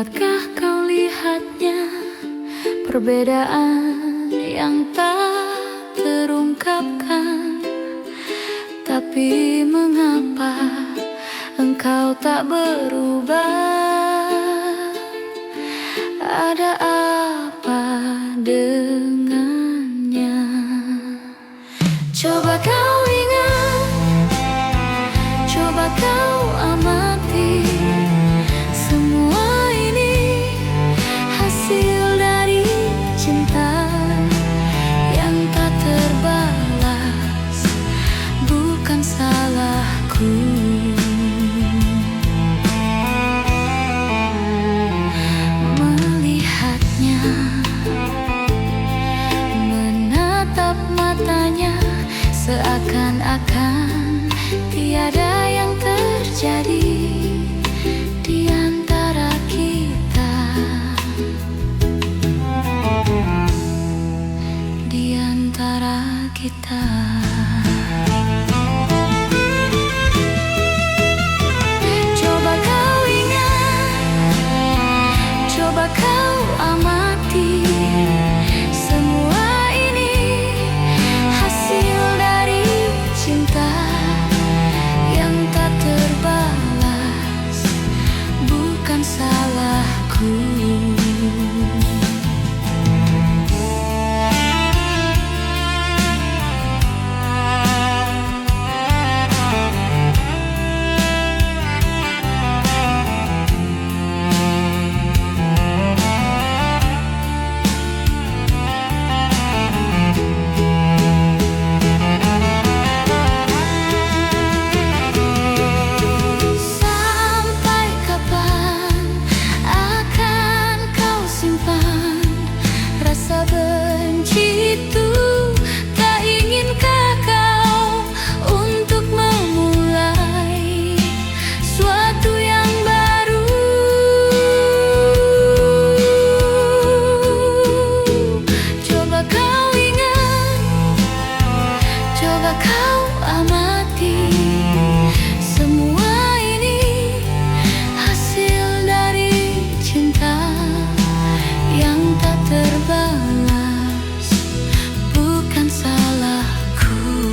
Dapatkah kau lihatnya, perbedaan yang tak terungkapkan? Tapi mengapa engkau tak berubah? Ada apa dengannya? Coba kau ingat, coba kau amati, semua ini hasil dari cinta yang tak terbalas, bukan salahku. Melihatnya, menatap matanya, seakan-akan tiada yang terjadi di antara kita, di antara kita. Coba kau ingat, coba kau amati, semua ini hasil dari cinta yang tak terbalas, bukan salahku. Sampai kapan akan kau simpan rasa benci itu? Tak inginkah kau untuk memulai suatu yang baru? Coba kau ingat, coba kau amati, semua ini hasil dari cinta yang tak terbalas, bukan salahku.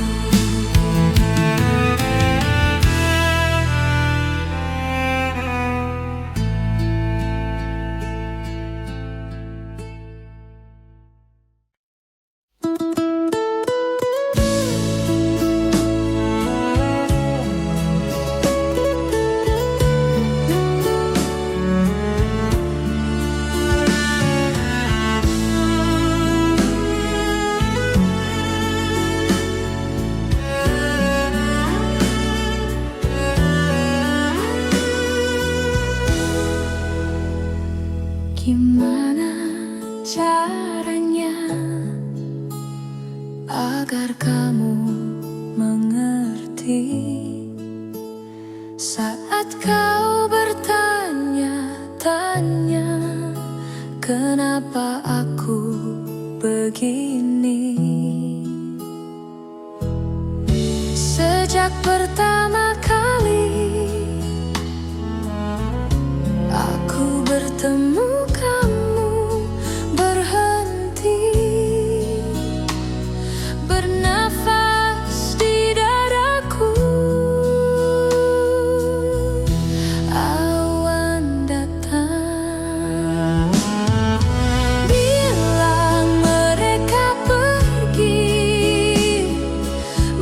Gimana caranya agar kamu mengerti saat kau bertanya-tanya kenapa aku begini? Sejak pertama kali aku bertemu kamu, berhenti bernafas di dadaku. Awan datang, bilang mereka pergi,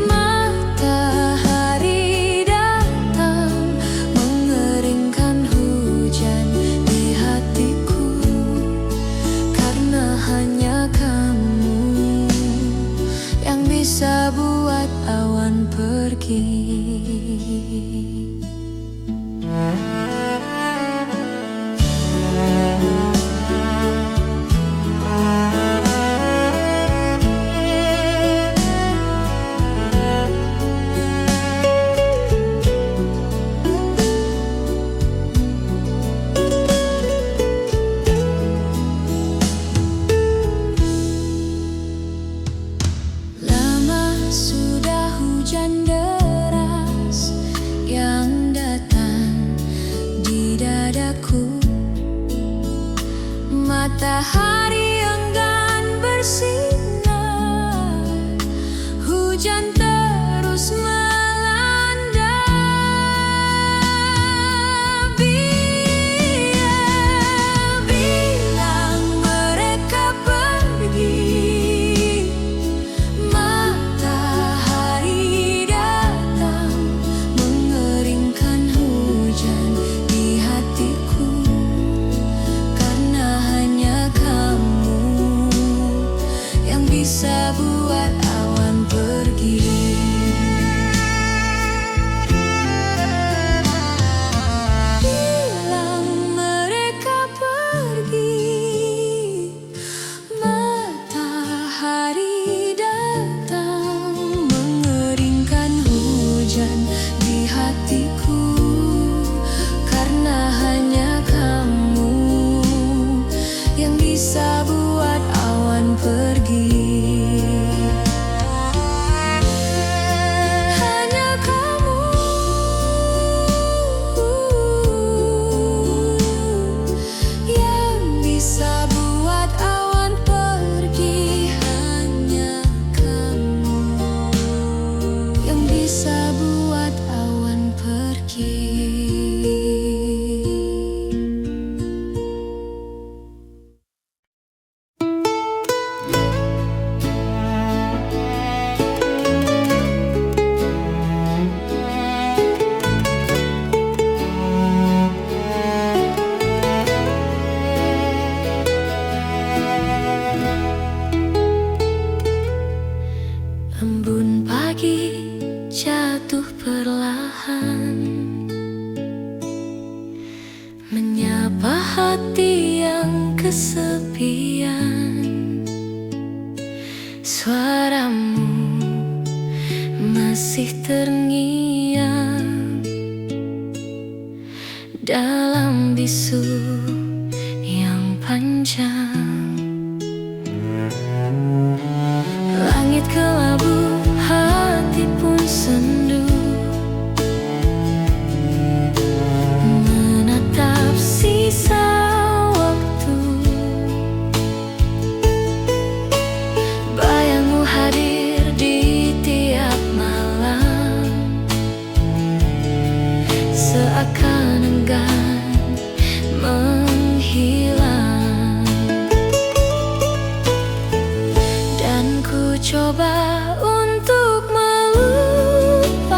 matahari datang mengeringkan hujan di hatiku, karena hanya kamu yang bisa buat awan pergi. Lama sudah hujan deras yang datang di dadaku, Matahari enggan bersinar, hujan terus melanda. Bilang mereka pergi, matahari datang mengeringkan hujan di hatiku, karena hanya kamu yang bisa buat awan pergi. Bilang mereka pergi, matahari datang mengeringkan hujan di hatiku, karena hanya kamu yang bisa buat awan pergi. Hanya kamu yang bisa buat awan pergi. Hanya kamu yang bisa buat awan pergi. Embun pagi jatuh perlahan, menyapa hati yang kesepian. Suaramu masih terngiang dalam bisu yang panjang. Langit kelabu, hati pun sendu, menatap sisa waktu. Bayangmu hadir di tiap malam, seakan enggan menghilang. Dan ku coba untuk melupakan,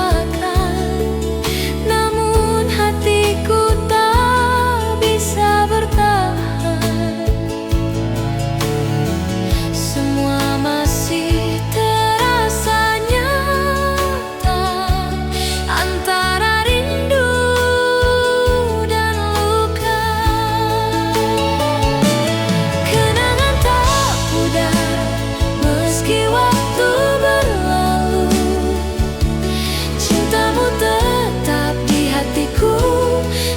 namun hatiku tak bisa bertahan. Semua masih terasa nyata, antara rindu dan luka. Kenangan tak pudar meski waktu berlalu, cintamu tetap di hatiku,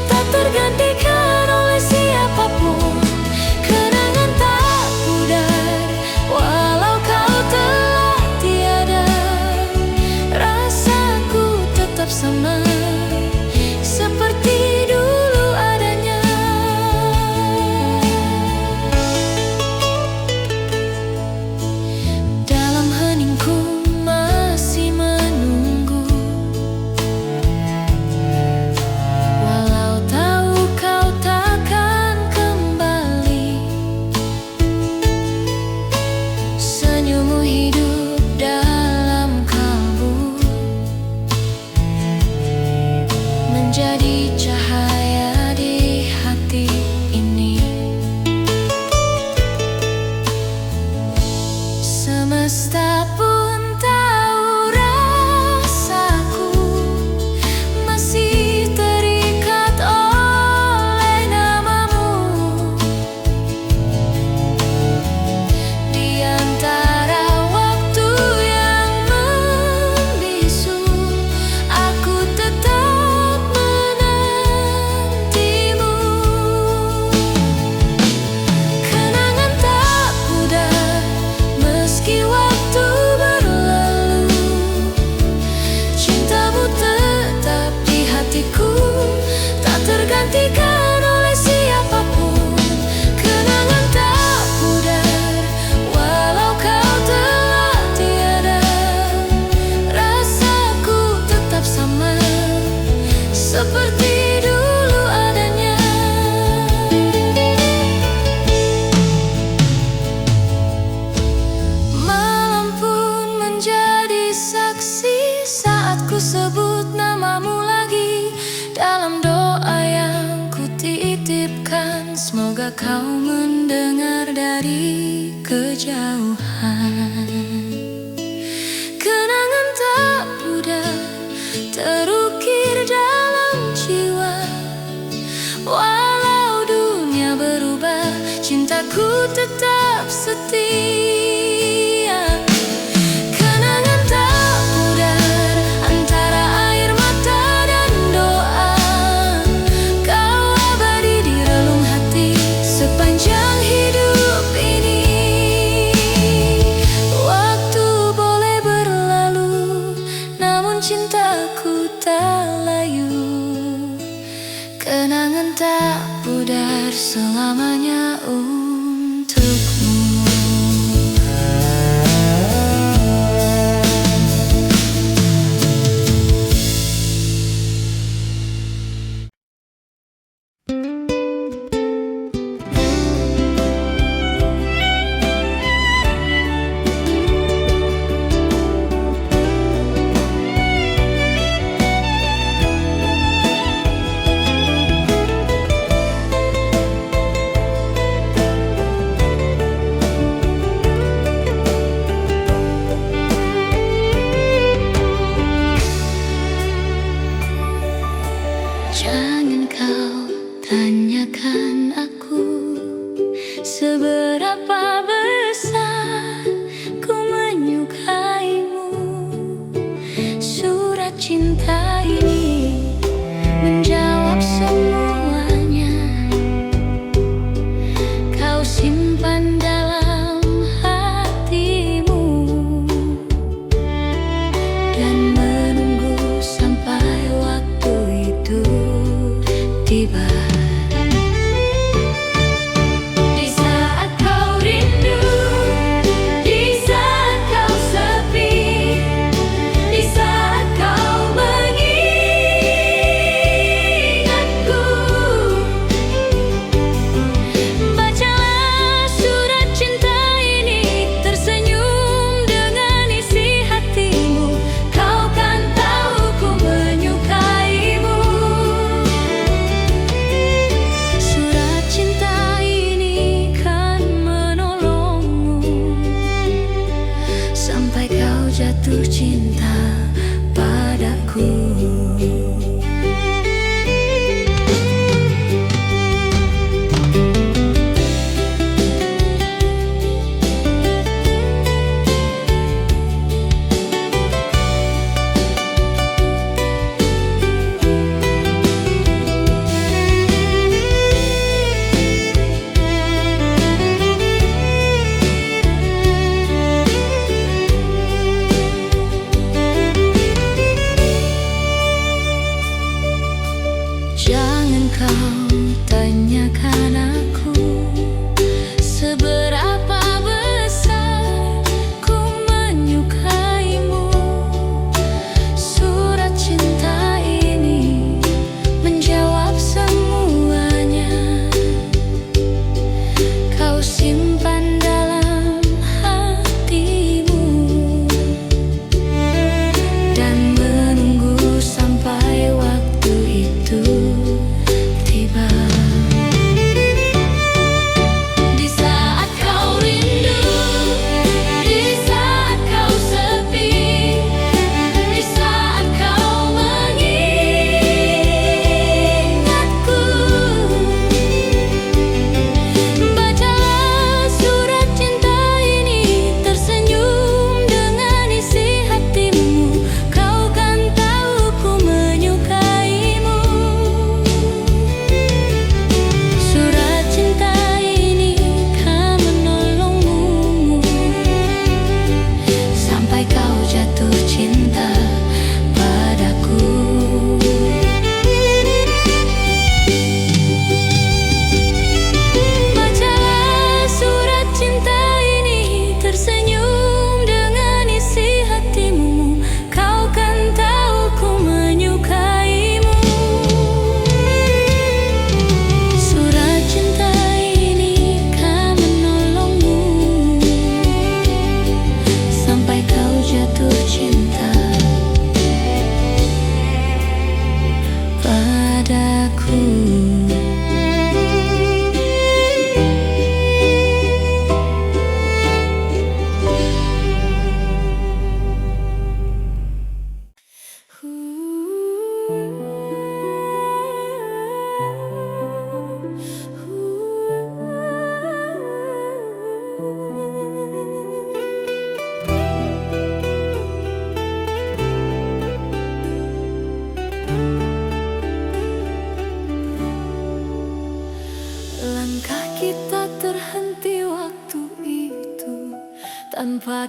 tak tergantikan oleh siapapun. Kenangan tak pudar walau kau telah tiada, rasaku tetap sama seperti dulu adanya. Dalam heningku masih menunggu, walau tahu kau takkan kembali. Senyummu hidup dalam kalbu, menjadi cahaya di hati ini. Semesta pun tahu rasaku masih terikat oleh namamu. Di antara waktu yang membisu, aku tetap menantimu. Kenangan tak pudar meski waktu kau mendengar dari kejauhan. Kenangan tak pudar terukir dalam jiwa. Walau dunia berubah, cintaku tetap setia. Kenangan tak pudar antara air mata dan doa. Kau abadi di relung hati sepanjang hidup ini.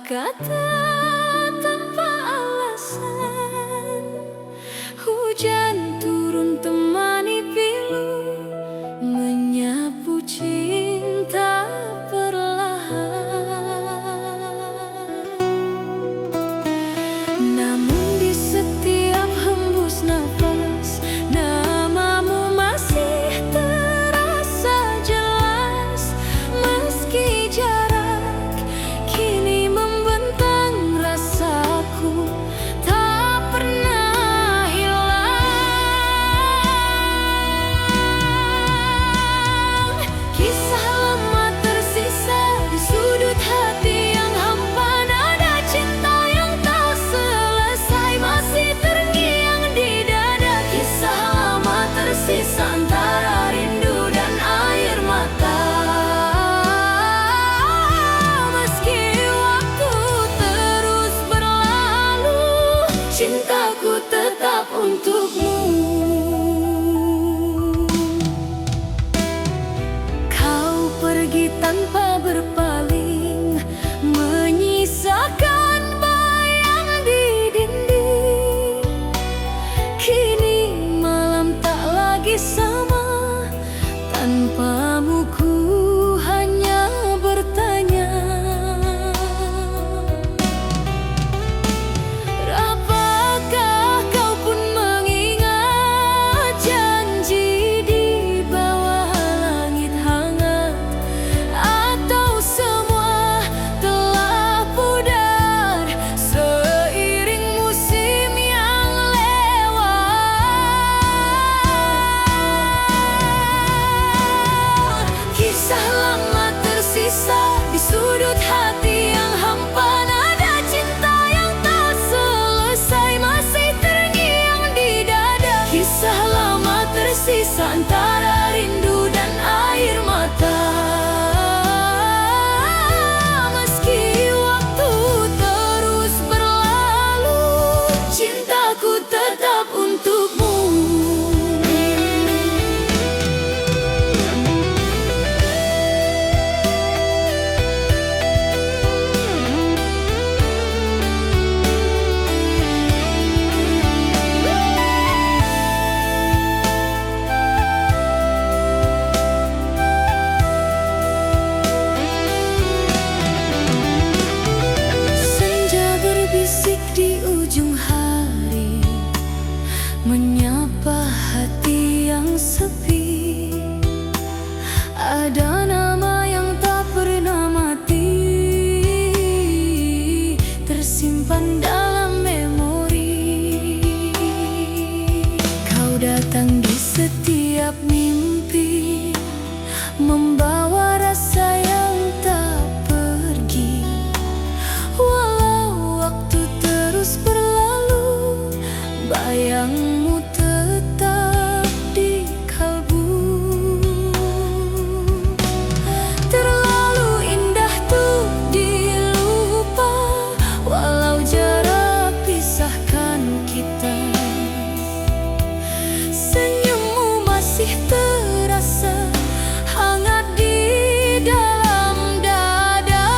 kata tanpa alasan, hujan turun temani pilu, menyapu cinta perlahan. Namun di setiap hembus nafas, namamu masih terasa jelas. Meski jarak kini membentang, rasaku tak pernah hilang. Kisah lama tersisa di sudut hati yang hampa, nada cinta yang tak selesai masih terngiang di dada. Kisah lama tersisa antara rindu dan air mata. Meski waktu terus berlalu, cintaku tetap untukmu. Kau pergi tanpa berpaling, menyisakan bayang di dinding. Kini malam tak lagi sama, tanpamu ku hanya bertanya. Apakah kau pun mengingat janji di bawah langit hangat? Atau semua telah pudar seiring musim yang lewat? Kisah lama tersisa di sudut hati yang hampa, nada cinta yang tak selesai masih terngiang di dada. Kisah lama tersisa antara rindu dan air mata. Meski waktu terus berlalu, cintaku tetap untukmu. Senja berbisik di ujung hari, menyapa hati yang sepi. Ada nama yang tak pernah mati, tersimpan dalam memori. Kau datang di setiap mimpi, membawa rasa yang tak pergi. Walau waktu terus berlalu, bayangmu tetap di kalbu. Terlalu indah tuh dilupa, walau jarak pisahkan kita. Senyummu masih terasa hangat di dalam dada.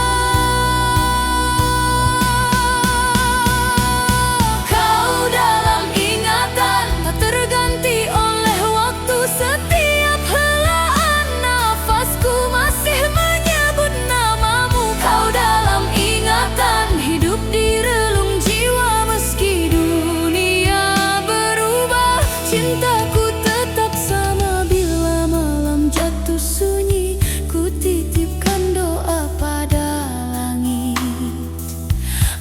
Kau dalam ingatan, tak terganti oleh waktu. Setiap helaan nafasku masih menyebut namamu. Kau dalam ingatan, hidup di relung jiwa. Meski dunia berubah, cintaku tetap sama. Bila malam jatuh sunyi, ku titipkan doa pada langit,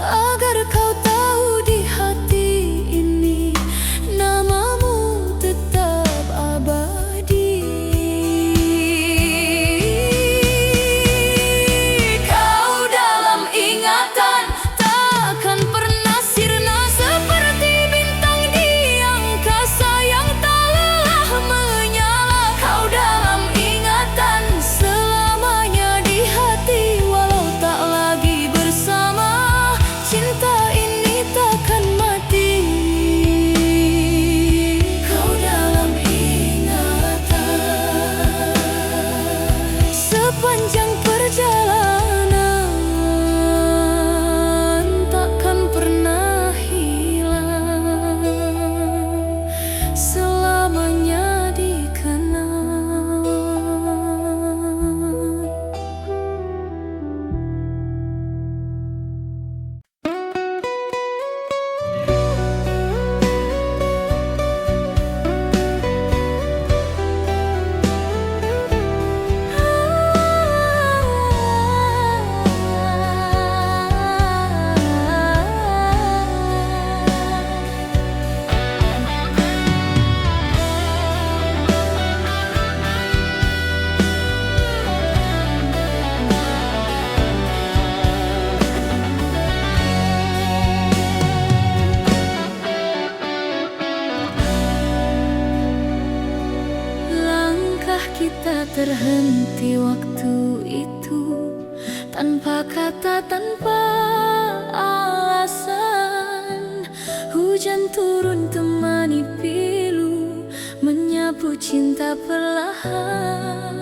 agar kau tahu di hati ini namamu tetap abadi. Kau dalam ingatan, takkan pernah sirna. Seperti bintang di angkasa yang tak lelah menyala. Kau dalam ingatan, selamanya di hati. Walau tak lagi bersama, cinta waktu itu, tanpa kata, tanpa alasan. Hujan turun temani pilu, menyapu cinta perlahan.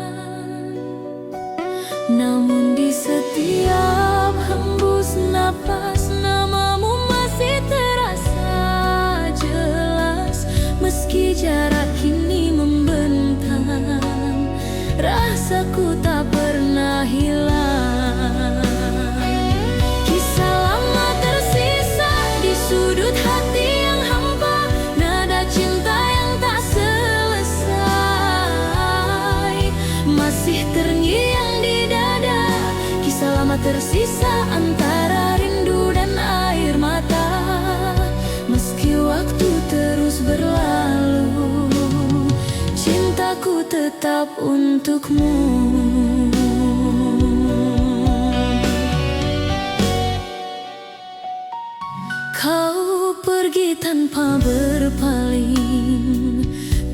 Namun di setiap hembus napas, namamu masih terasa jelas. Meski jarak kini membentang, rasaku tak pernah hilang. Kisah lama tersisa di sudut hati yang hampa, nada cinta yang tak selesai masih terngiang di dada. Kisah lama tersisa antara rindu dan air mata. Meski waktu terus berlalu, cintaku tetap untukmu. Kau pergi tanpa berpaling,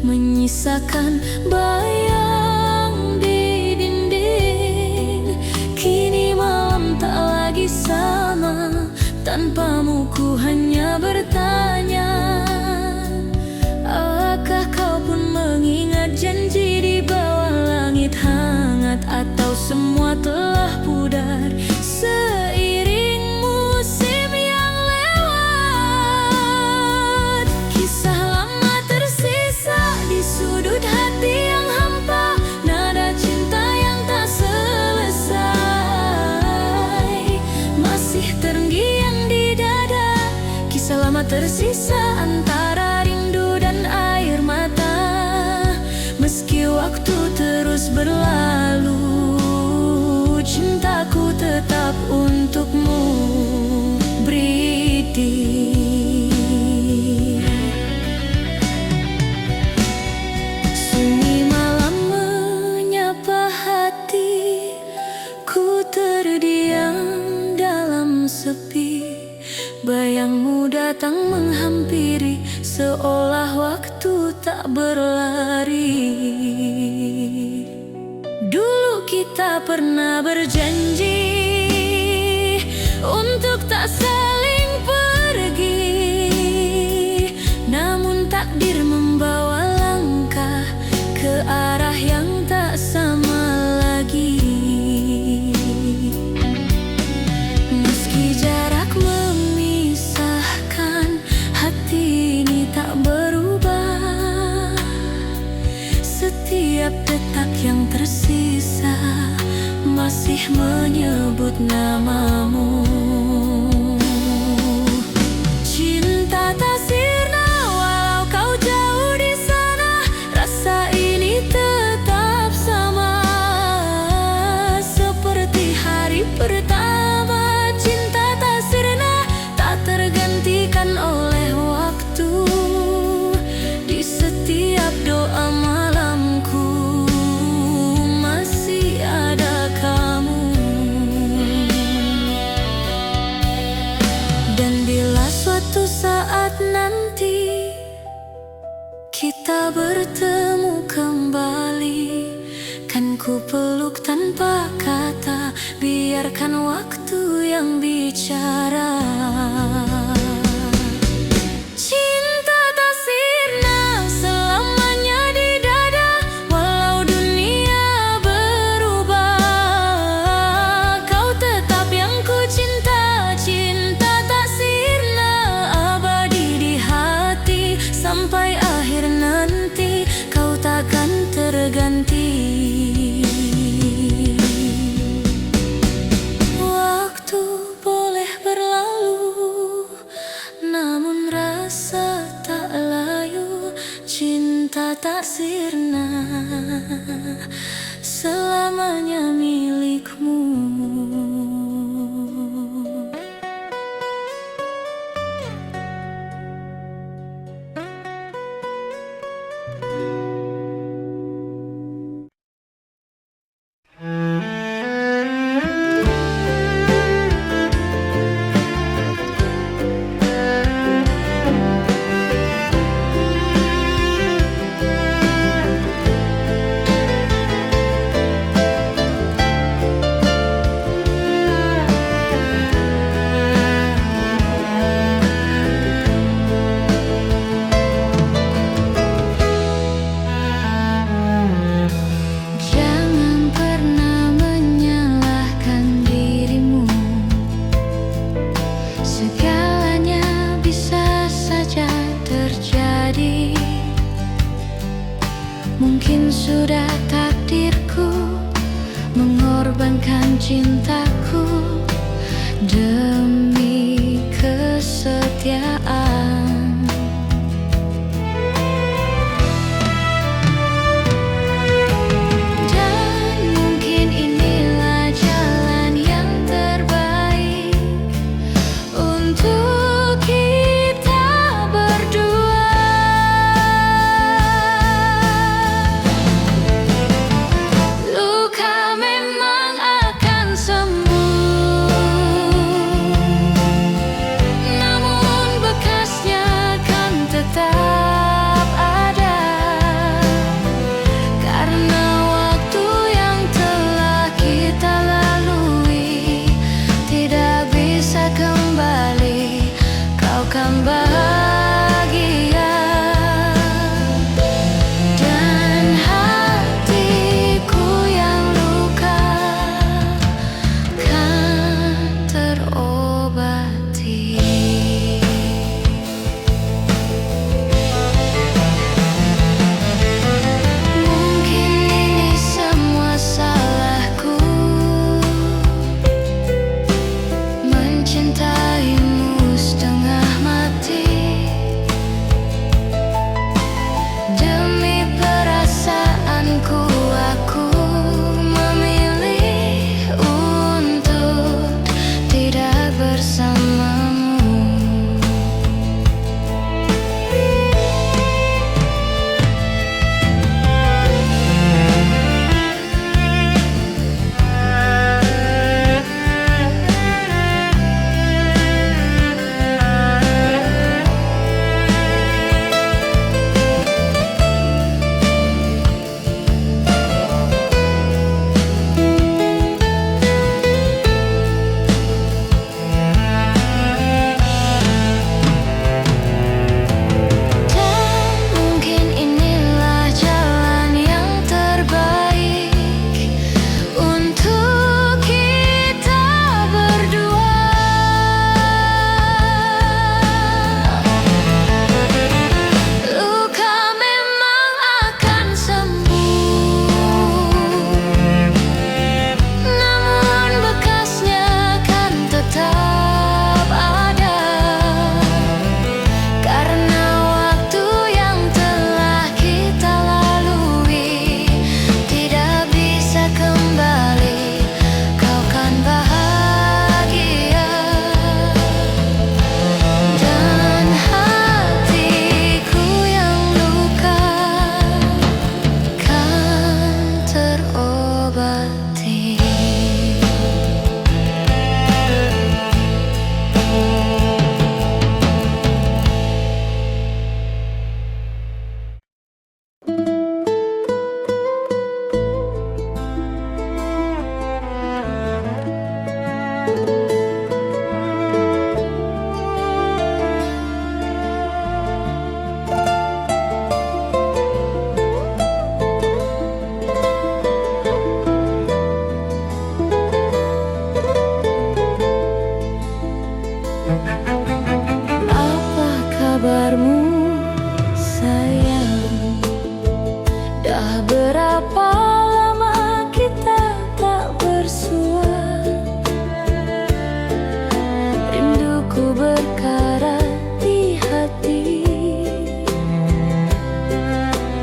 menyisakan bayang di dinding. Kini malam tak lagi sama, tanpamu ku hanya bertanya. Apakah kau pun mengingat janji di bawah langit hangat, atau semua telah pudar seiring musim yang lewat? Kisah lama tersisa di sudut hati yang hampa, nada cinta yang tak selesai masih terngiang di dada. Kisah lama tersisa antara rindu dan air mata. Meski waktu terus berlalu, cintaku tetap untukmu, Bridi. Sunyi malam menyapa hati, ku terdiam dalam sepi. Bayangmu datang menghampiri, seolah waktu tak berlari. Dulu kita pernah berjanji untuk tak saling pergi, namun takdir membawa langkah ke arah yang tak sama lagi. Meski jarak memisahkan, hati ini tak berubah. Setiap detak yang tersisa masih menyebut namamu. Cinta tak sirna walau kau jauh di sana, rasa ini tetap sama seperti hari pertama. Cinta tak sirna, tak tergantikan oleh waktu. Di setiap doa malamku masih ada kamu. Dan bila suatu saat nanti kita bertemu kembali, kan ku peluk tanpa kata, biarkan waktu yang bicara. Cinta tak sirna selamanya di dada, walau dunia berubah, kau tetap yang ku cinta. Cinta tak sirna, abadi di hati, sampai akhir nanti kau takkan terganti. Waktu boleh berlalu, namun rasa tak layu. Cinta tak sirna, selamanya milikmu. untuk kita berdua. Luka memang akan sembuh, namun bekasnya kan tetap ada, karena waktu yang telah kita lalui tidak bisa kembali. Kau kan bahagia dan hatiku yang luka kan terobati. Mungkin ini semua salahku, mencintaimu setengah mati. Demi perasaanku aku memilih untuk tidak bersamamu. Dan mungkin inilah jalan yang terbaik untuk kita berdua. Luka memang akan sembuh, namun bekasnya kan tetap ada, karena waktu yang telah kita lalui tidak bisa kembali. Kau kan bahagia dan hatiku yang luka kan terobati. Apa kabarmu sayang? Dah berapa lama kita tak bersua? Rinduku berkarat di hati,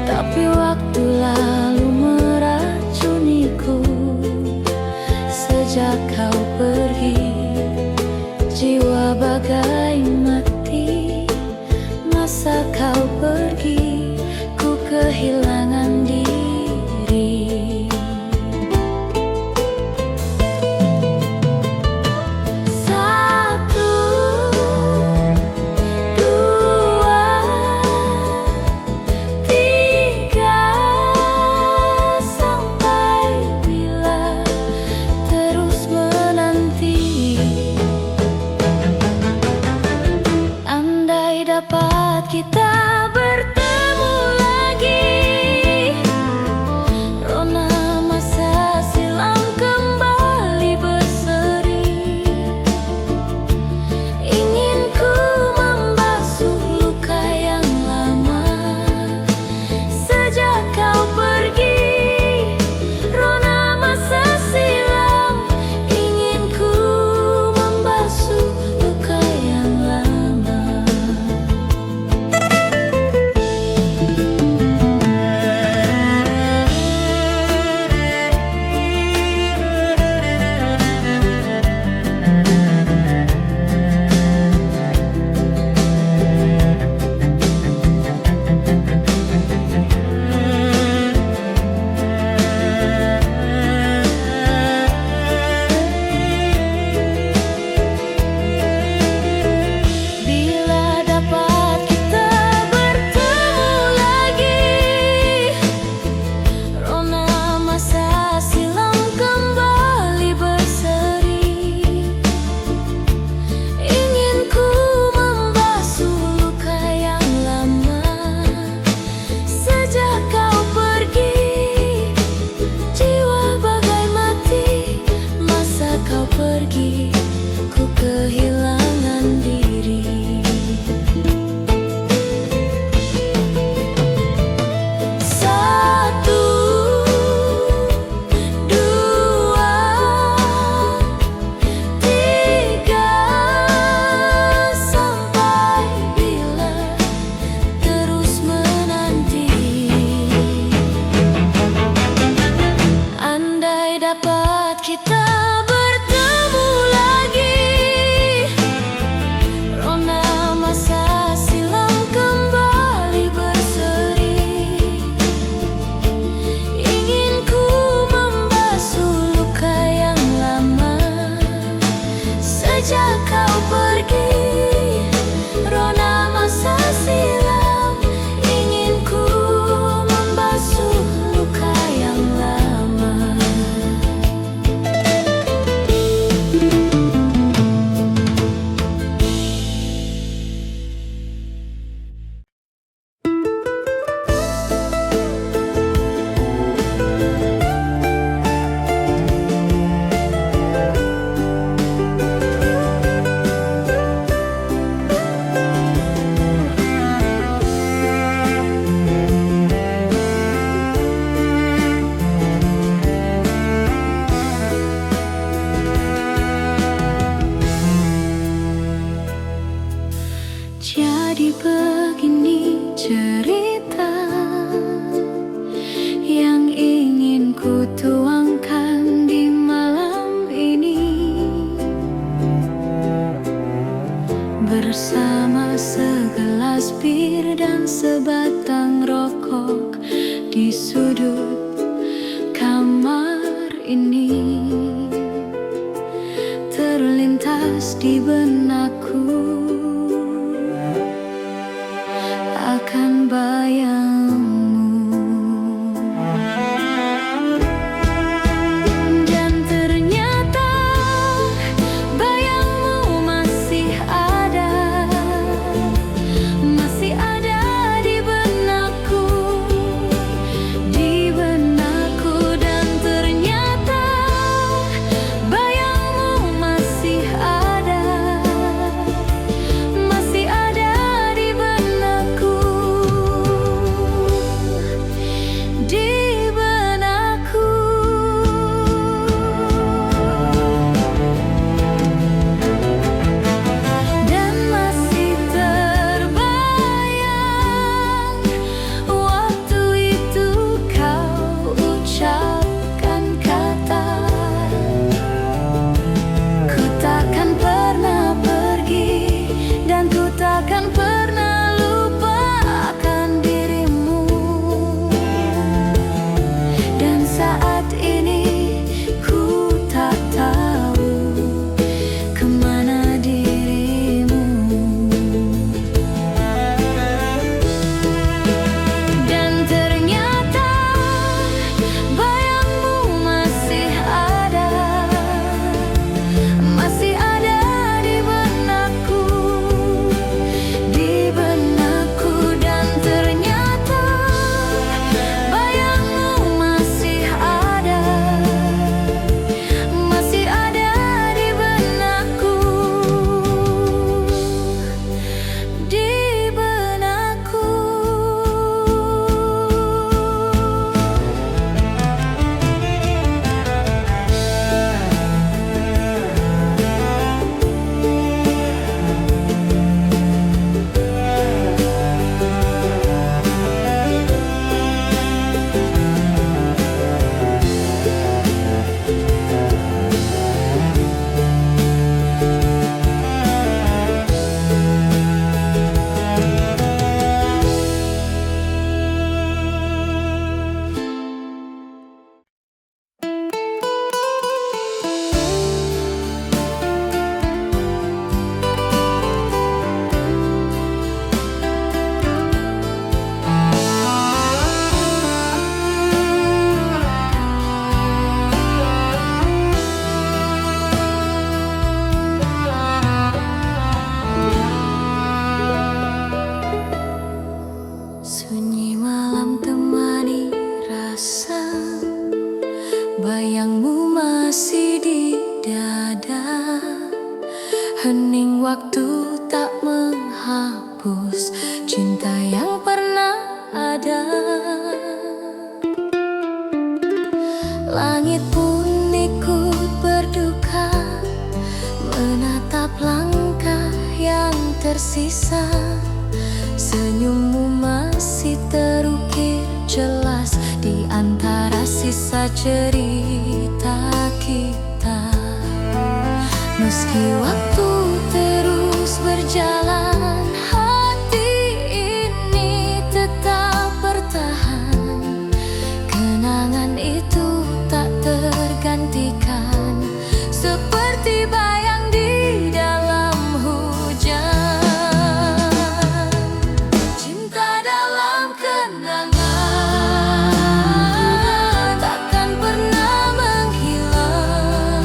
tapi waktu lalu meracuniku. Sejak kau pergi, jiwa bagai mati. Masa kau pergi, ku kehilangan diri. Satu, dua, tiga, sampai bila terus menanti. Andai dapat kita bertemu lagi, rona masa silam kembali berseri. Ingin ku membasuh luka yang lama. Sejak kau pergi, rona masa silam. Ingin ku membasuh luka yang lama. Jadi begini cerita yang ingin ku tuangkan di malam ini, bersama segelas bir dan sebatang rokok di sudut kamar ini. Terlintas di benakku akan bayangmu, dan ternyata bayangmu masih ada di benakku, dan ternyata bayangmu masih ada di benakku, di benakku. Dan masih terbayang waktu itu kau ucapkan kata, ku takkan pernah pergi dan ku takkan pernah lupakan dirimu. Dan saat ini ku tak tahu kemana dirimu. Dan ternyata bayangmu masih ada di benakku, dan ternyata bayangmu masih ada di benakku, di benakku. Sunyi malam temani rasa, bayangmu masih di dada. Hening waktu tak menghapus cinta yang pernah ada. Langit pun ikut berduka, menatap langkah yang tersisa. Senyummu masih terukir jelas di antara sisa cerita kita. Meski waktu terus berjalan, hati ini tetap bertahan. Kenangan itu tak tergantikan, seperti bayang di dalam hujan. Cinta dalam kenangan takkan pernah menghilang,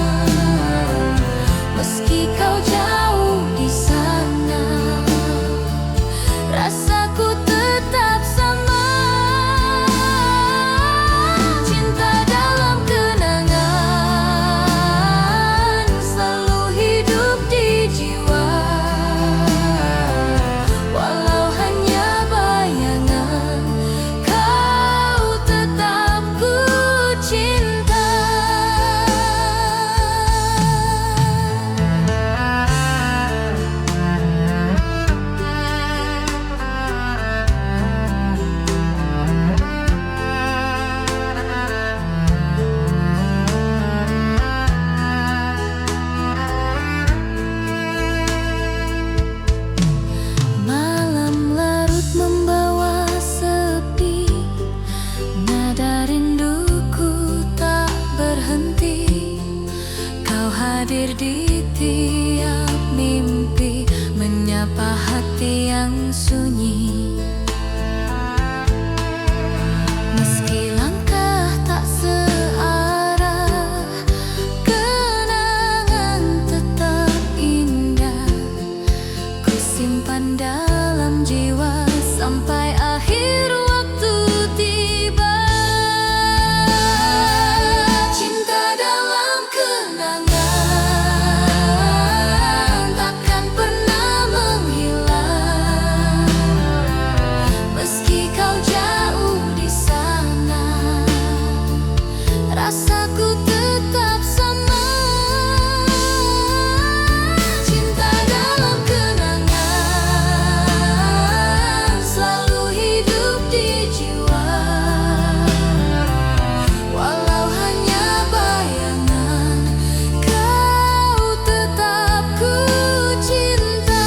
meski kau jauh. tanpa hati yang sunyi. Meski langkah tak searah, kenangan tetap indah. Ku simpan dalam jiwa sampai akhir waktu tiba. Cinta dalam kenangan takkan pernah menghilang. Meski kau jauh di sana, rasaku tetap sama. Cinta dalam kenangan selalu hidup di jiwa. Walau hanya bayangan, kau tetap ku cinta.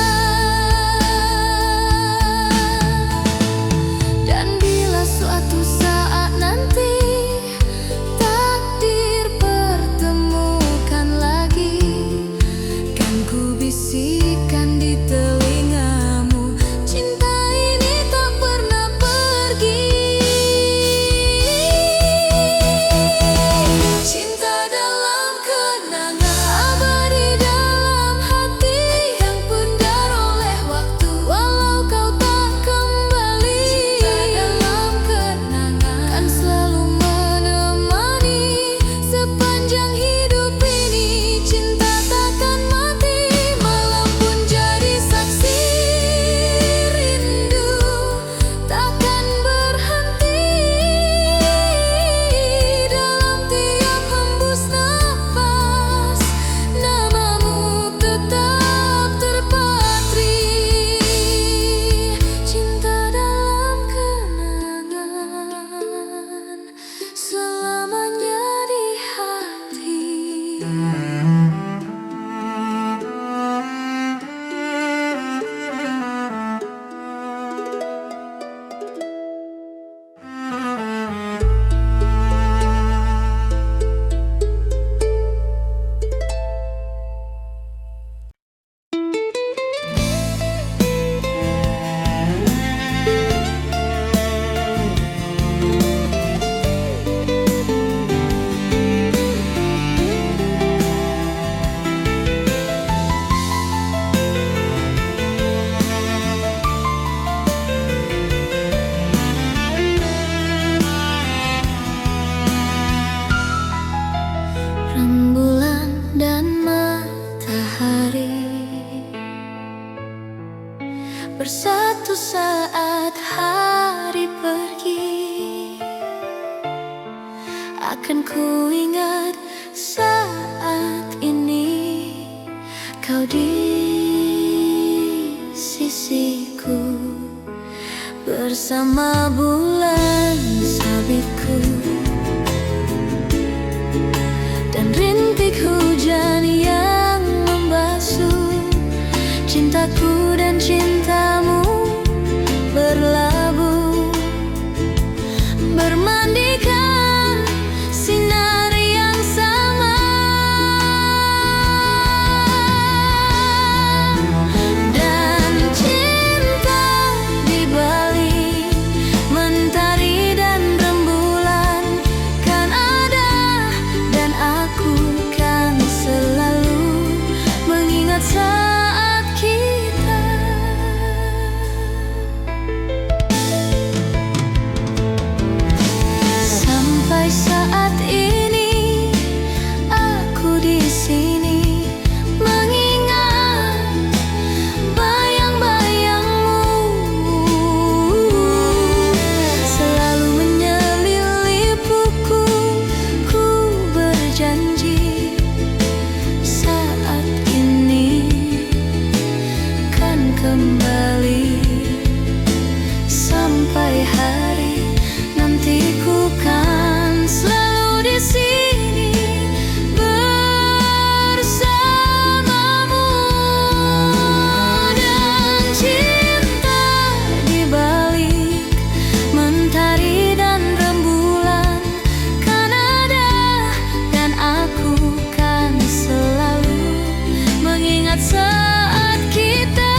Dan bila suatu saat nanti takdir pertemukan lagi, kan ku bisikkan di telingamu, cinta ini tak pernah pergi. Cinta dalam kenangan abadi dalam hati yang pudar oleh waktu. Walau kau tak kembali, cinta dalam kenangan kan selalu menemani sepanjang hidup ini. Cinta takkan mati, malam pun jadi saksi. Rindu takkan berhenti dalam tiap hembus nafas. Namamu tetap terpatri. Cinta dalam kenangan selamanya di hati. Rembulan dan matahari bersatu saat hari pergi. Akan ku ingat saat ini kau di sisiku, bersama bulan sabitku dan rintik hujan yang membasuh cintaku dan cintamu berlabuh, bermandikan sinar yang sama. Dan cinta di balik mentari dan rembulan kan ada, dan aku kan selalu mengingat saat kita. Sampai saat ini aku di sini mengingat bayang-bayangmu, selalu menyelipuku. Ku berjanji saat ini kan kembali. Sampai hari nanti ku kan selalu di sini bersamamu. Dan cinta di balik mentari dan rembulan kan ada, dan aku kan selalu mengingat saat kita.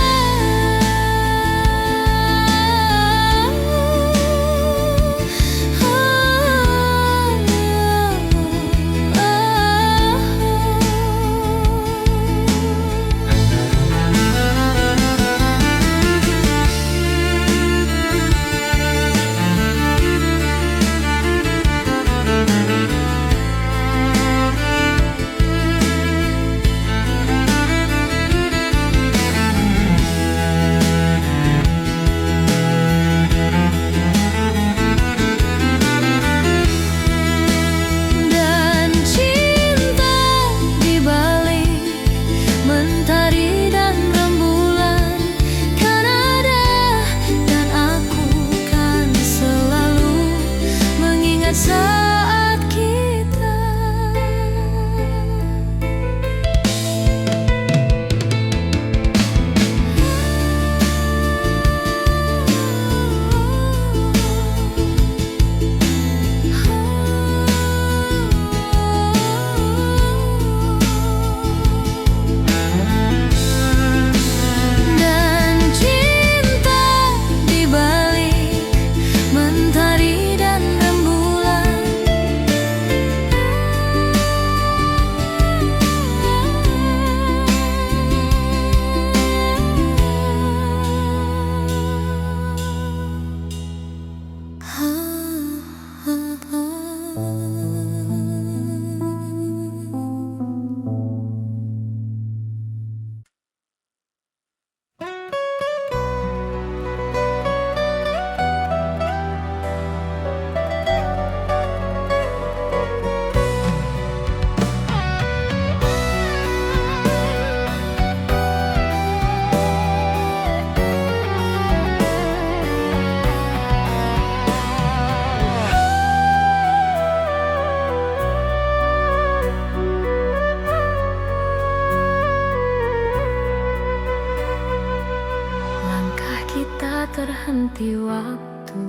Tiba-tiba terhenti waktu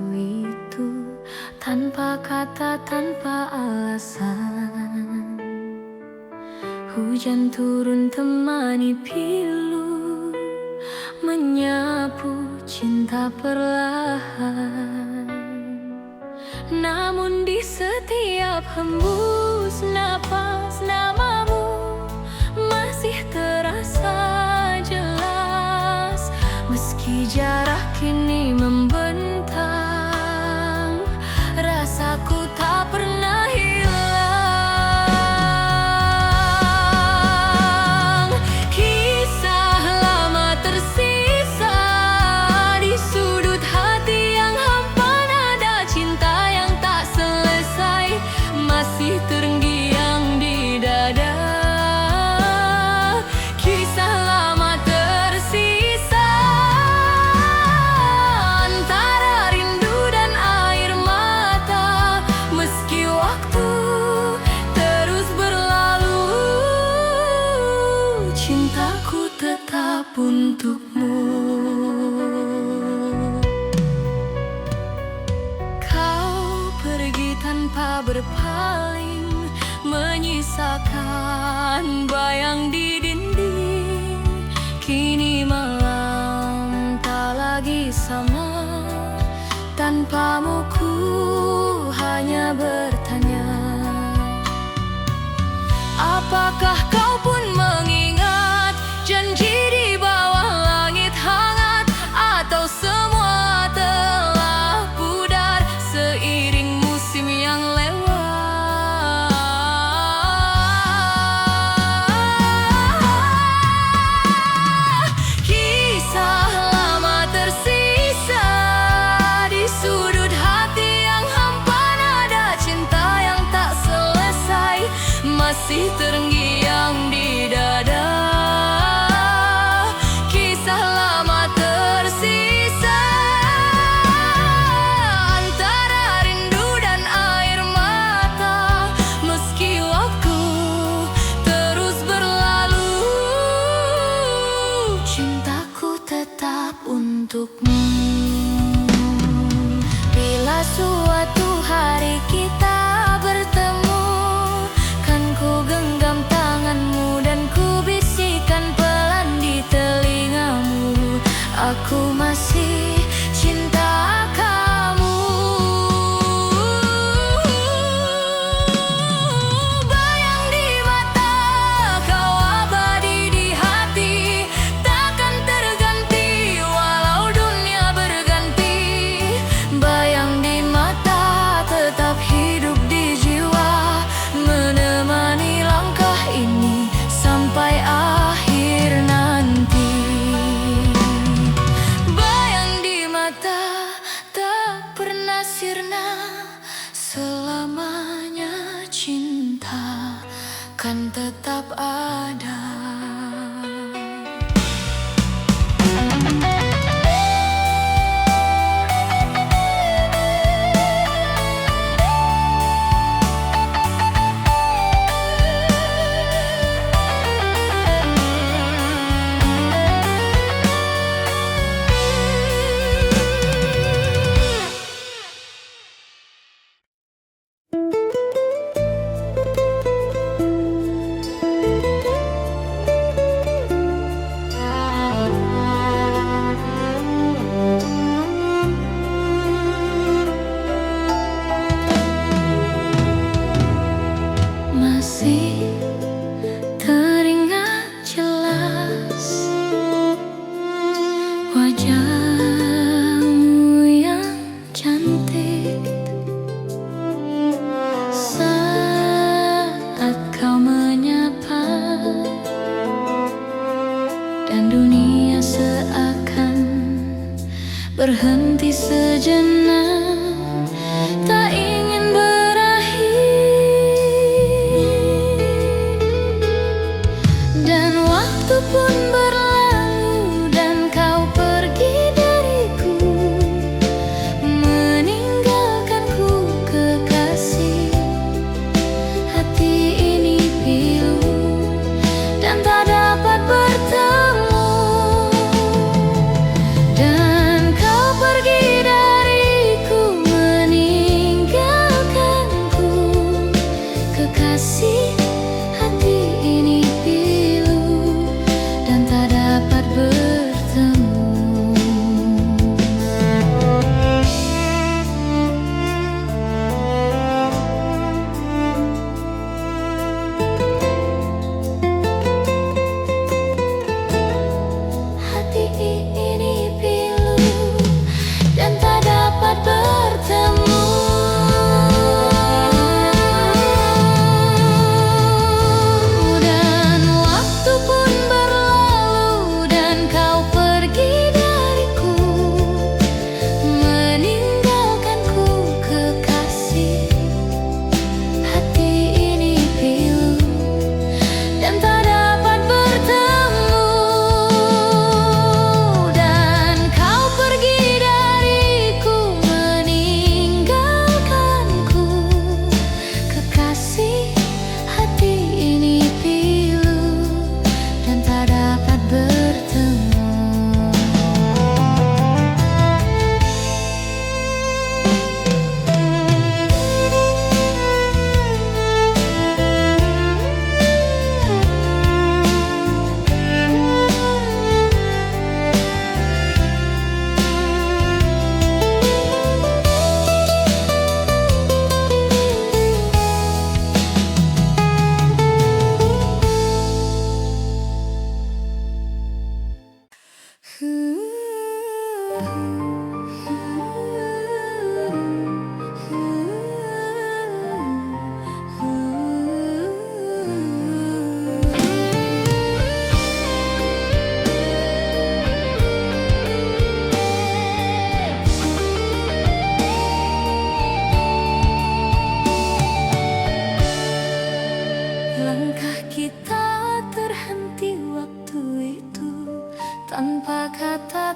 itu, tanpa kata, tanpa alasan. Hujan turun temani pilu, menyapu cinta perlahan. Namun di setiap hembus napas, namamu masih terasa jelas. Meski jarak kini membentang, rasaku tak pernah hilang. Kisah lama tersisa di sudut hati yang hampa, nada cinta yang tak selesai masih terngiang di dada. Kisah lama tersisa antara rindu dan air mata. Meski waktu terus berlalu, cintaku tetap untukmu. Kau pergi tanpa berpaling, menyisakan bayang di dinding. Kini malam tak lagi sama, tanpamu ku hanya bertanya, apakah kau pun mengingat janji di bawah langit hangat? Atau semua telah pudar seiring musim yang lewat? Kisah lama tersisa di sudut hati yang hampa, nada cinta yang tak selesai masih terngiang di dada. Kisah lama tersisa antara rindu dan air mata. Meski waktu terus berlalu, cintaku tetap untukmu. Bila suatu hari kita bertemu, kan ku genggam tanganmu dan ku bisikan pelan di telingamu, aku masih cinta kamu. Bayang di mata, kau abadi di hati, takkan terganti walau dunia berganti. Bayang di mata tetap hidup di jiwa, menemani langkah ini sampai akhir nanti. Bayang di mata tak pernah sirna, selamanya cinta kan tetap ada. Masih teringat jelas wajahmu yang cantik saat kau menyapa, dan dunia seakan berhenti sejenak, tak ingin dan waktu pun berlalu dan kau pergi dariku, meninggalkanku kekasih. Hati ini pilu dan tak dapat bertemu, dan kau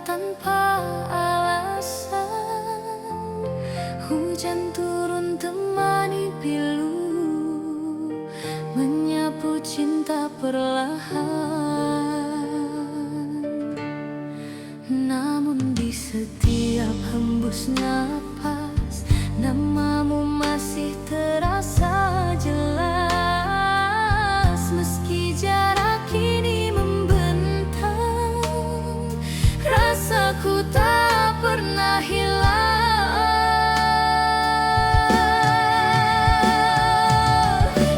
tanpa alasan. Hujan turun temani pilu, menyapu cinta perlahan. Namun di setiap hembus napas, namamu masih terasa jelas. Meski jarak kini membentang, rasaku tak pernah hilang.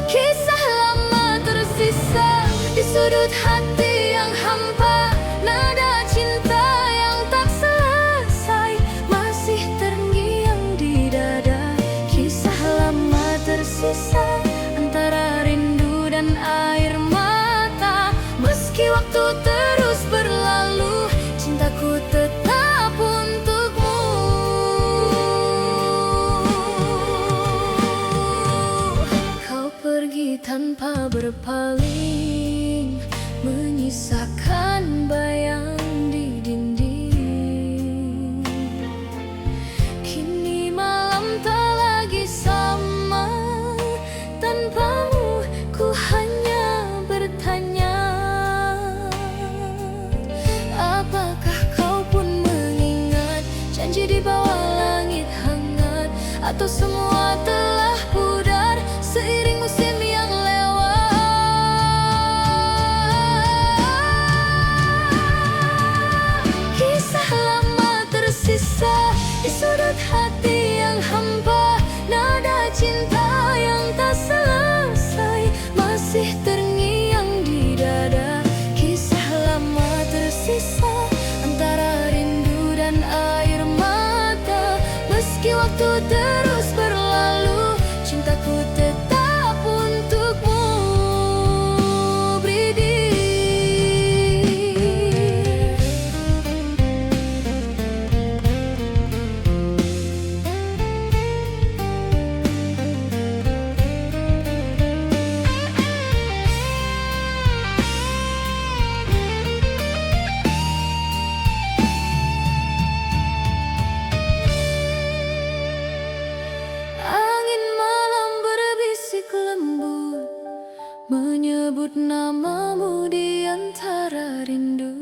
Kisah lama tersisa di sudut hati yang hampa, nada cinta yang tak selesai masih terngiang di dada. Kisah lama tersisa antara rindu dan air mata. Meski waktu terus berlalu, cintaku tetap untukmu. Kau pergi tanpa berpaling, menyisakan bayang di dinding. Kini malam tak lagi sama, tanpamu ku hanya bertanya. Apakah kau pun mengingat janji di bawah langit hangat, atau semua telah pudar seiring musim yang lewat? Kisah lama tersisa di sudut hati yang hampa, nada cinta yang tak selesai masih terngiang di dada. Kisah lama tersisa antara rindu dan air mata. Meski waktu terus berlalu, cintaku tetap untukmu. Bridi. Angin malam berbisik lembut, menyebut namamu di antara rindu.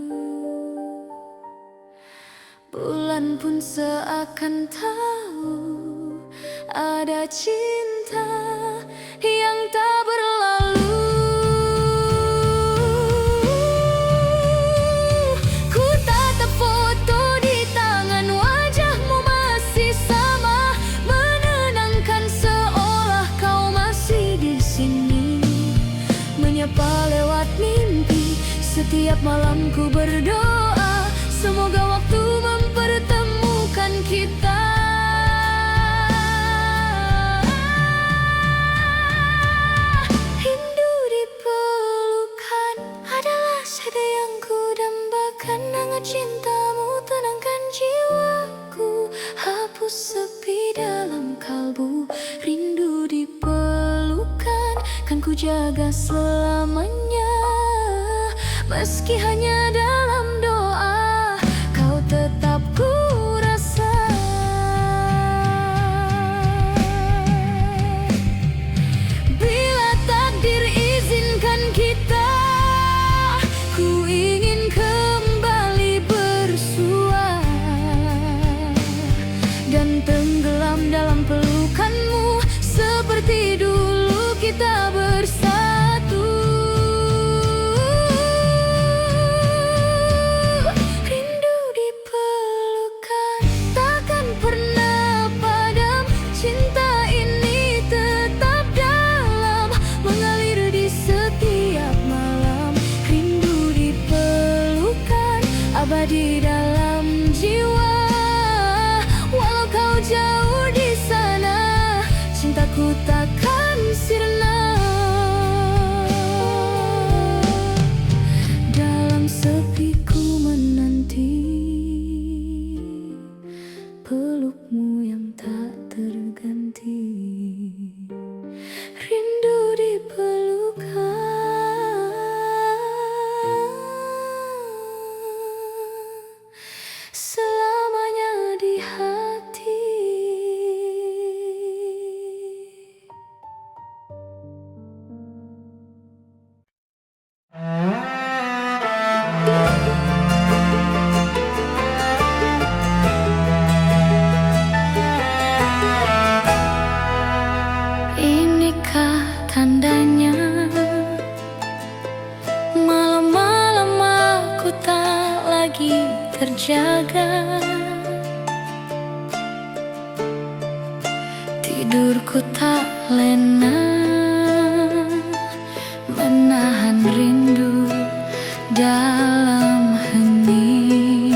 Bulan pun seakan tahu ada cinta yang tak berlalu. Ku tatap foto di tangan, wajahmu masih sama, menenangkan seolah kau masih di sini. Menyapa lewat mimpi, setiap malam ku berdoa, semoga waktu mempertemukan kita. Rindu di pelukan adalah sada yang ku dambakan. Hangat cintamu tenangkan jiwaku, hapus sepi dalam kalbu. Rindu di pelukan kan ku jaga selamanya. Meski hanya dalam doa, kau tetap ku rasa. Bila takdir izinkan kita, ku ingin kembali bersua dan tenggelam dalam pelukanmu seperti dulu kita bersatu. Rindu di pelukan takkan pernah padam, cinta ini tetap dalam, mengalir di setiap malam. Rindu di pelukan abadi dalam jiwa, walau kau jauh di sana, cintaku takkan sirna. Dalam sepi ku menanti pelukmu yang tak terganti. Rindu di pelukan Tidurku tak lena, menahan rindu dalam hening.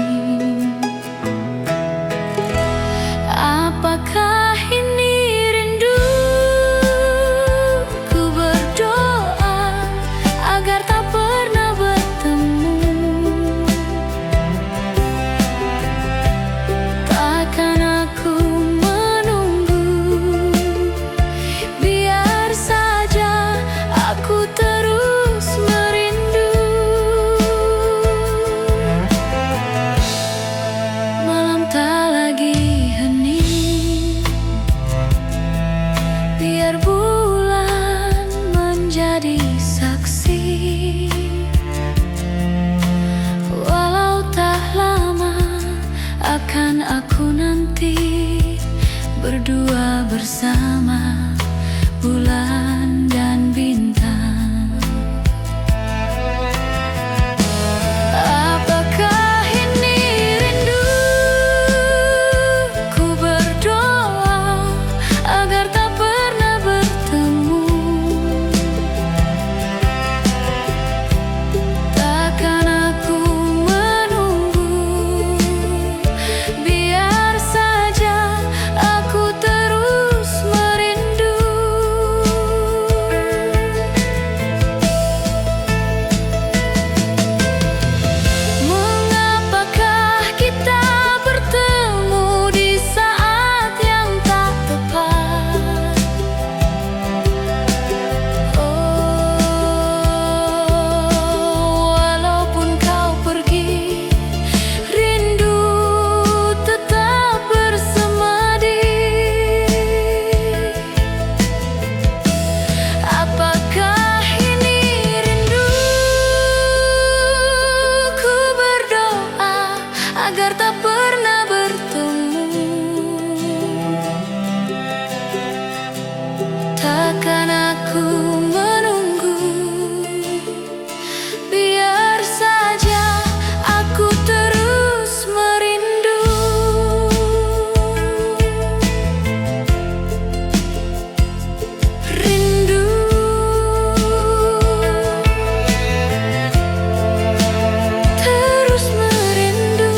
Apakah ini rindu? Ku berdoa agar tak pernah bertemu. Takkan aku menunggu, biar saja aku terus merindu. Malam tak lagi hening, biar bulan menjadi saksi. Walau tak lama akan aku nanti berdua bersama bulan dan bintang. Apakah ini rindu? Ku berdoa agar tak pernah bertemu. Takkan aku menunggu, biar saja aku terus merindu. Mengapakah kita bertemu di saat yang tak tepat? Walaupun kau pergi, rindu tetap bersemadi. Apakah ini rindu? Ku berdoa agar tak pernah bertemu. Takkan aku menunggu, biar saja aku terus merindu. Rindu, terus merindu.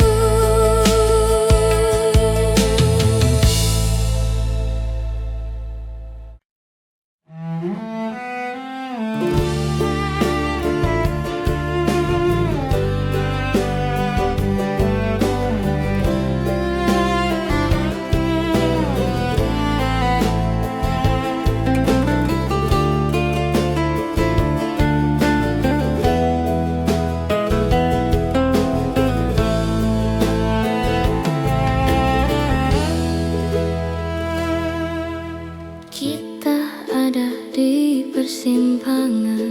Kita ada di persimpangan.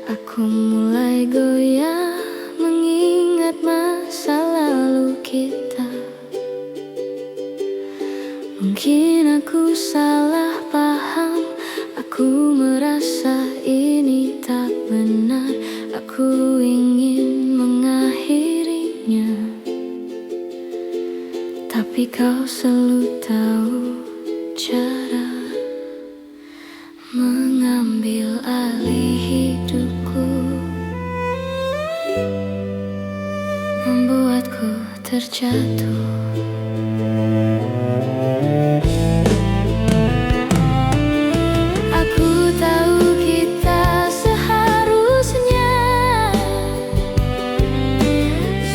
Aku mulai goyah mengingat masa lalu kita. Mungkin aku salah paham, aku merasa ini tak benar. Aku ingin mengakhirinya, tapi kau selalu tahu cara mengambil alih hidupku, membuatku terjatuh. Aku tahu kita seharusnya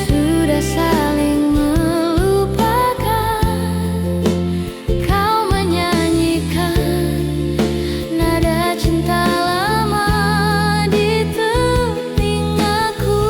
sudah saling melupakan. Kau menyanyikan nada cinta lama di telingaku.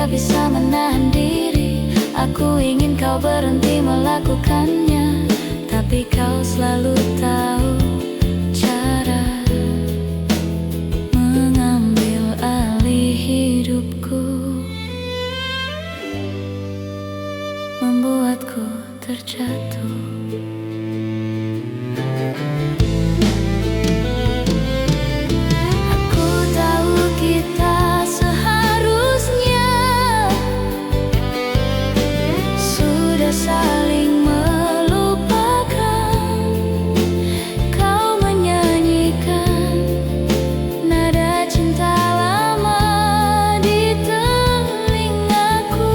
tidak bisa menahan diri. Aku ingin kau berhenti melakukannya, tapi kau selalu tahu cara mengambil alih hidupku, membuatku terjatuh. Aku tahu kita seharusnya sudah saling melupakan. Kau menyanyikan nada cinta lama di telingaku.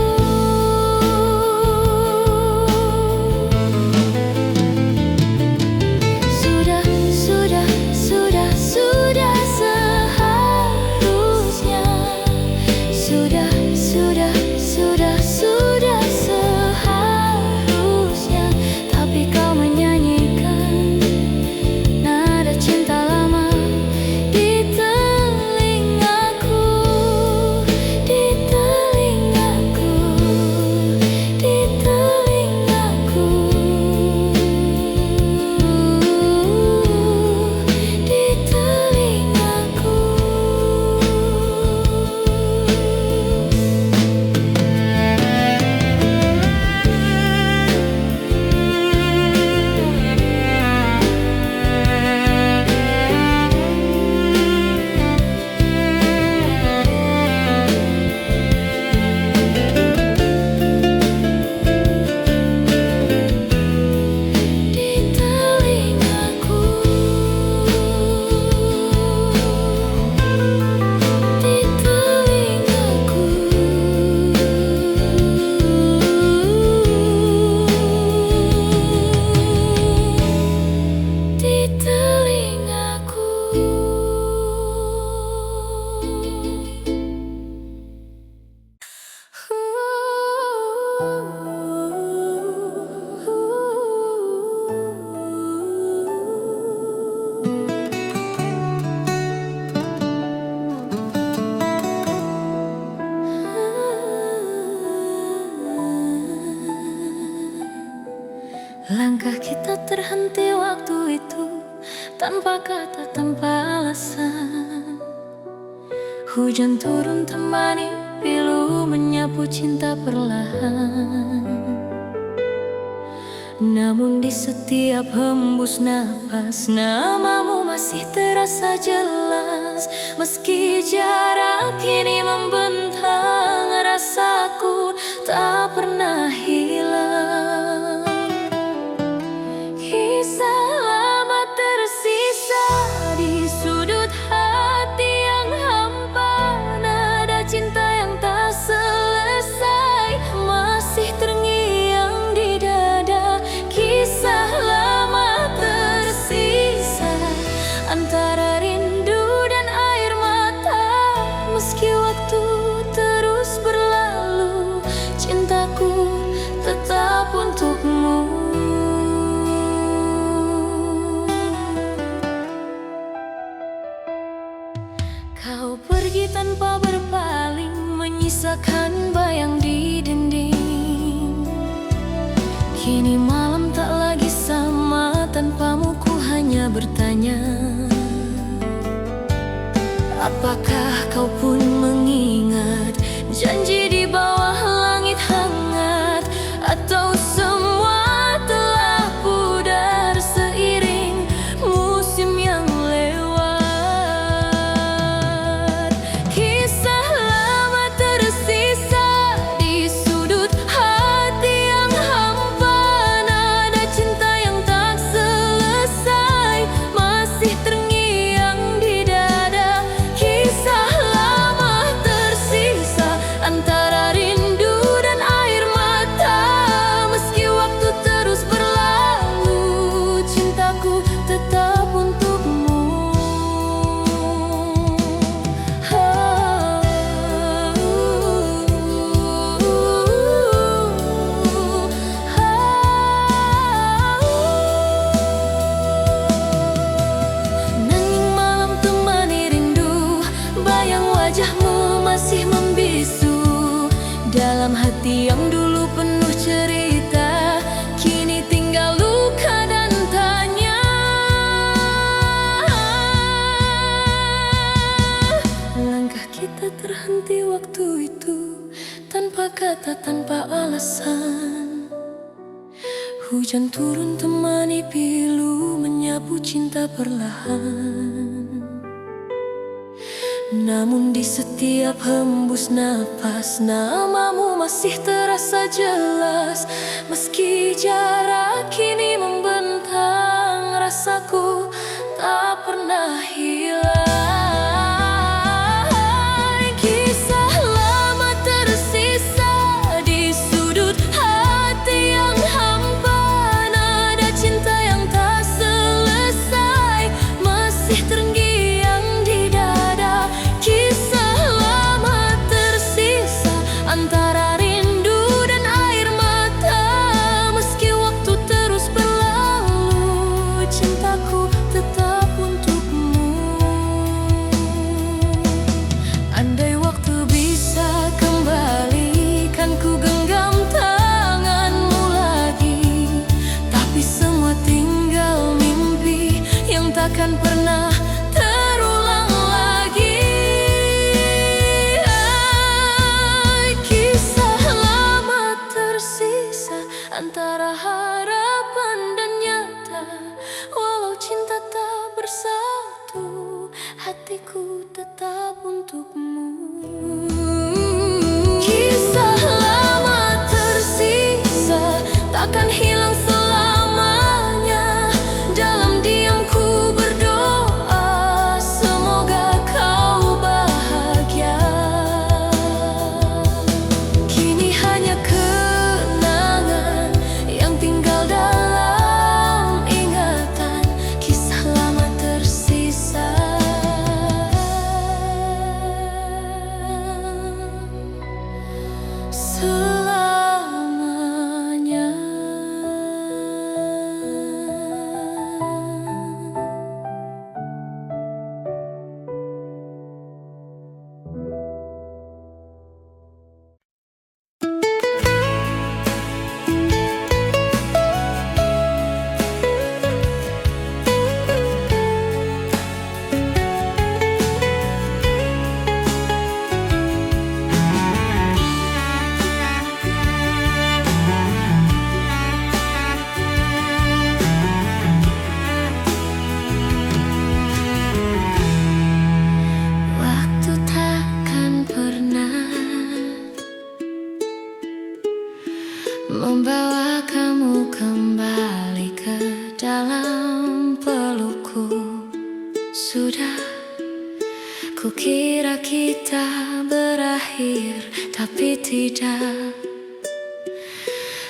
Sudah seharusnya, tapi kau menyanyikan nada cinta lama di telingaku, di telingaku, di telingaku, di telingaku. Langkah kita terhenti waktu itu, tanpa kata, tanpa alasan. Hujan turun temani pilu menyapu cinta perlahan. Namun di setiap hembus napas, namamu masih terasa jelas. Meski jarak kini membentang, rasaku tak pernah hilang. Kisah lama tersisa di sudut hati yang hampa, nada cinta yang tak selesai masih terngiang di dada. Kisah lama tersisa antara rindu dan air mata. Meski waktu terus berlalu, cintaku tetap untukmu. Kau pergi tanpa berpaling, menyisakan bayang di dinding. Kini malam tak lagi sama, tanpamu ku hanya bertanya, apakah kau pun mengingat janji di bawah langit hangat? Atau semua telah pudar seiring musim yang lewat? Kisah lama tersisa di sudut hati yang hampa, nada cinta yang tak selesai masih terngiang di dada. Kisah lama tersisa antara rindu dan air mata. berhenti waktu itu, tanpa kata, tanpa alasan. Hujan turun temani pilu, menyapu cinta perlahan. Namun di setiap hembus napas, namamu masih terasa jelas. Meski jarak kini membentang, rasaku tak pernah hilang. Kisah lama tersisa di sudut hati yang hampa. Nada cinta yang tak selesai masih terngiang di dada. Kisah lama tersisa antara rindu dan air mata. Meski waktu terus berlalu, cintaku tetap untukmu. Andai waktu bisa kembali, kan ku genggam tanganmu lagi. Tapi semua tinggal mimpi yang takkan pernah terulang lagi. Kisah lama tersisa antara harapan dan nyata. Walau cinta tak bersatu, hatiku tetap untukmu. Kisah lama tersisa takkan hilang selamanya. Dalam diamku berdoa, semoga kau bahagia. Kini hanya kenangan yang tinggal dalam ingatan. Kisah lama tersisa selamanya. Waktu takkan pernah membawa kamu kembali ke dalam pelukku. Sudah kukira kita berakhir, tapi tidak.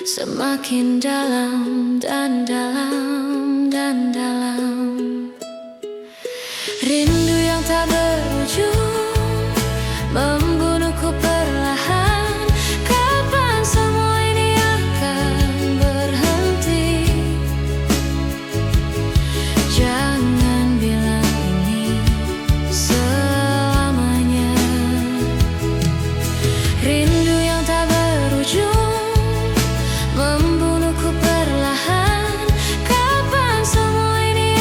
Semakin dalam dan dalam dan dalam. Rindu yang tak berujung membunuhku perlahan. Kapan semua ini akan berhenti? Jangan bilang ini selamanya. Rindu yang tak berujung membunuhku perlahan. Kapan semua ini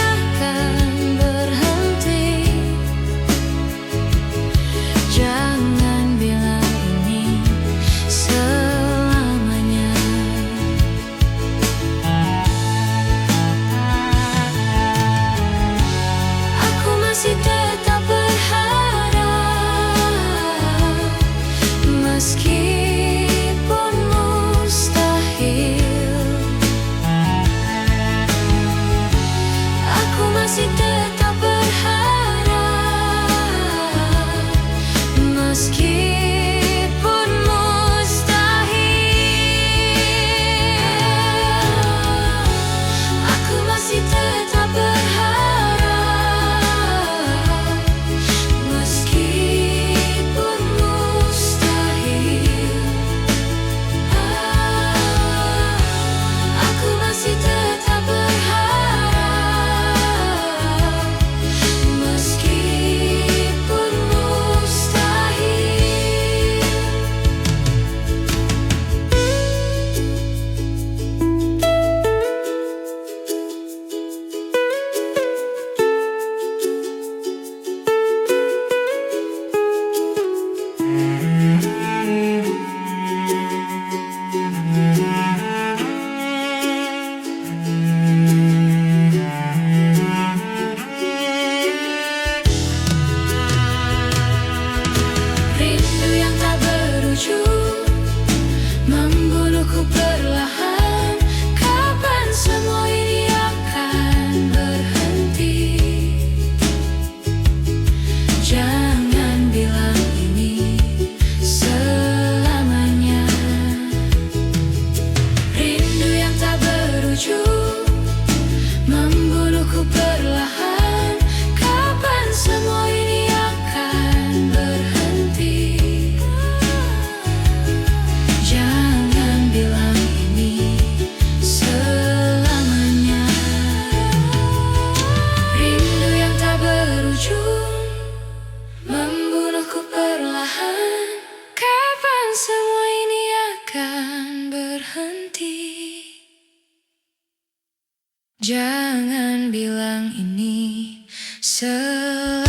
Jangan bilang ini selesai.